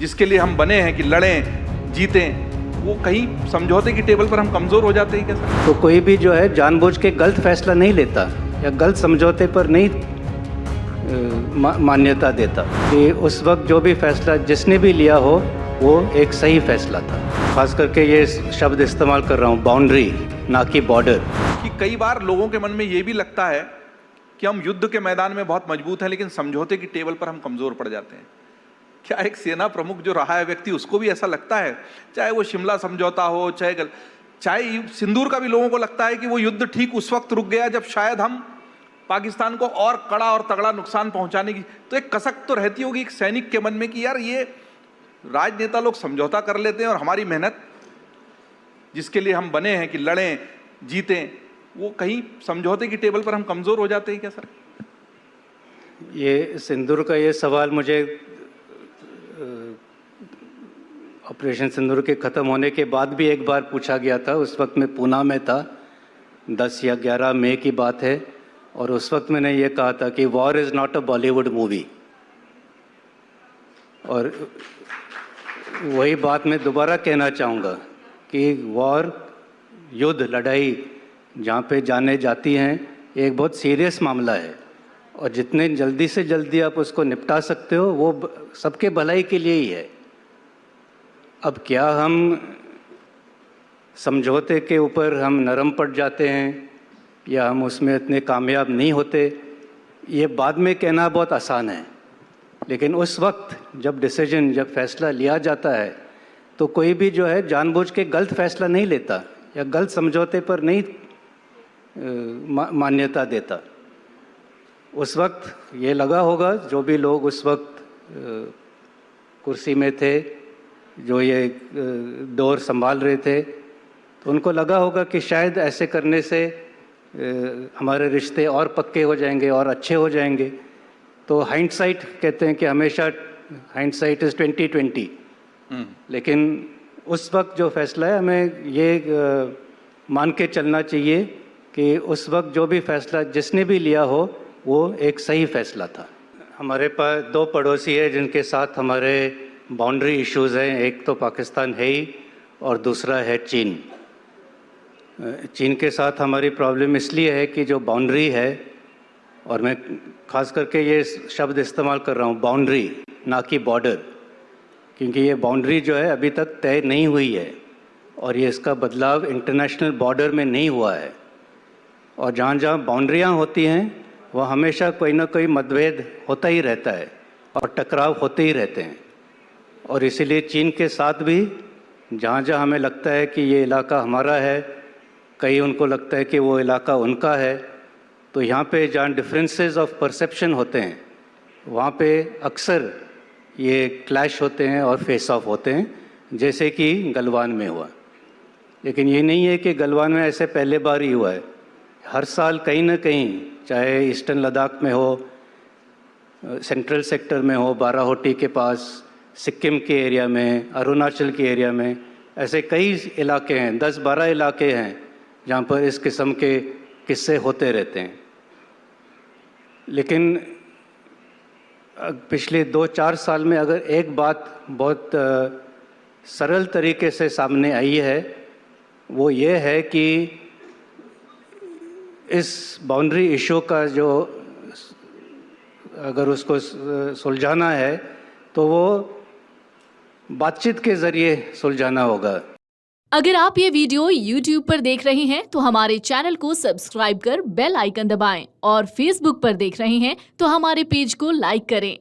जिसके लिए हम बने हैं कि लड़ें जीतें, वो कहीं समझौते की टेबल पर हम कमज़ोर हो जाते हैं क्या सर? तो कोई भी जो है जानबूझ के गलत फैसला नहीं लेता या गलत समझौते पर नहीं मान्यता देता कि उस वक्त जो भी फैसला जिसने भी लिया हो वो एक सही फैसला था। खास करके ये शब्द इस्तेमाल कर रहा हूँ, बाउंड्री ना कि बॉर्डर। कि कई बार लोगों के मन में ये भी लगता है कि हम युद्ध के मैदान में बहुत मजबूत हैं, लेकिन समझौते की टेबल पर हम कमज़ोर पड़ जाते हैं। क्या एक सेना प्रमुख जो रहा है व्यक्ति, उसको भी ऐसा लगता है? चाहे वो शिमला समझौता हो, चाहे सिंदूर का भी लोगों को लगता है कि वो युद्ध ठीक उस वक्त रुक गया जब शायद हम पाकिस्तान को और कड़ा और तगड़ा नुकसान पहुंचाने की, तो एक कसक तो रहती होगी एक सैनिक के मन में कि यार ये राजनेता लोग समझौता कर लेते हैं और हमारी मेहनत जिसके लिए हम बने हैं कि लड़ें जीतें, वो कहीं समझौते की टेबल पर हम कमज़ोर हो जाते हैं क्या सर? ये सिंदूर का ये सवाल मुझे ऑपरेशन सिंदूर के ख़त्म होने के बाद भी एक बार पूछा गया था। उस वक्त मैं पूना में था, 10 या 11 मई की बात है, और उस वक्त मैंने ये कहा था कि war is not a Bollywood movie. और वही बात मैं दोबारा कहना चाहूँगा कि वॉर, युद्ध, लड़ाई जहाँ पे जाने जाती हैं, एक बहुत सीरियस मामला है, और जितने जल्दी से जल्दी आप उसको निपटा सकते हो वो सबके भलाई के लिए ही है। अब क्या हम समझौते के ऊपर हम नरम पड़ जाते हैं या हम उसमें इतने कामयाब नहीं होते, ये बाद में कहना बहुत आसान है, लेकिन उस वक्त जब फैसला लिया जाता है तो कोई भी जो है जानबूझ के गलत फैसला नहीं लेता या गलत समझौते पर नहीं मान्यता देता। उस वक्त ये लगा होगा, जो भी लोग उस वक्त कुर्सी में थे, जो ये दौर संभाल रहे थे, तो उनको लगा होगा कि शायद ऐसे करने से हमारे रिश्ते और पक्के हो जाएंगे और अच्छे हो जाएंगे। तो हाइंडसाइट कहते हैं कि हमेशा हाइंडसाइट इज़ 20/20। लेकिन उस वक्त जो फैसला है, हमें ये मान के चलना चाहिए कि उस वक्त जो भी फैसला जिसने भी लिया हो वो एक सही फैसला था। हमारे पास 2 पड़ोसी हैं जिनके साथ हमारे बाउंड्री इश्यूज़ हैं। एक तो पाकिस्तान है ही और दूसरा है चीन। चीन के साथ हमारी प्रॉब्लम इसलिए है कि जो बाउंड्री है, और मैं ख़ास करके ये शब्द इस्तेमाल कर रहा हूँ, बाउंड्री ना कि बॉर्डर, क्योंकि ये बाउंड्री जो है अभी तक तय नहीं हुई है और ये इसका बदलाव इंटरनेशनल बॉर्डर में नहीं हुआ है। और जहाँ जहाँ बाउंड्रियाँ होती हैं वह हमेशा कोई ना कोई मतभेद होता ही रहता है और टकराव होते ही रहते हैं। और इसीलिए चीन के साथ भी जहाँ जहाँ हमें लगता है कि ये इलाका हमारा है, कहीं उनको लगता है कि वो इलाका उनका है, तो यहाँ पे जहाँ डिफरेंसेस ऑफ परसेप्शन होते हैं वहाँ पे अक्सर ये क्लैश होते हैं और फेस ऑफ होते हैं, जैसे कि गलवान में हुआ। लेकिन ये नहीं है कि गलवान में ऐसे पहले बार ही हुआ है। हर साल कहीं ना कहीं, चाहे ईस्टर्न लद्दाख में हो, सेंट्रल सेक्टर में हो, बाराहोटी के पास, सिक्किम के एरिया में, अरुणाचल के एरिया में, ऐसे कई इलाके हैं, 10-12 इलाके हैं जहाँ पर इस किस्म के किस्से होते रहते हैं। लेकिन पिछले 2-4 साल में अगर एक बात बहुत सरल तरीके से सामने आई है, वो ये है कि इस बाउंड्री इशू का जो अगर उसको सुलझाना है तो वो बातचीत के ज़रिए सुलझाना होगा। अगर आप ये वीडियो YouTube पर देख रहे हैं तो हमारे चैनल को सब्सक्राइब कर बेल आइकन दबाएं, और Facebook पर देख रहे हैं तो हमारे पेज को लाइक करें।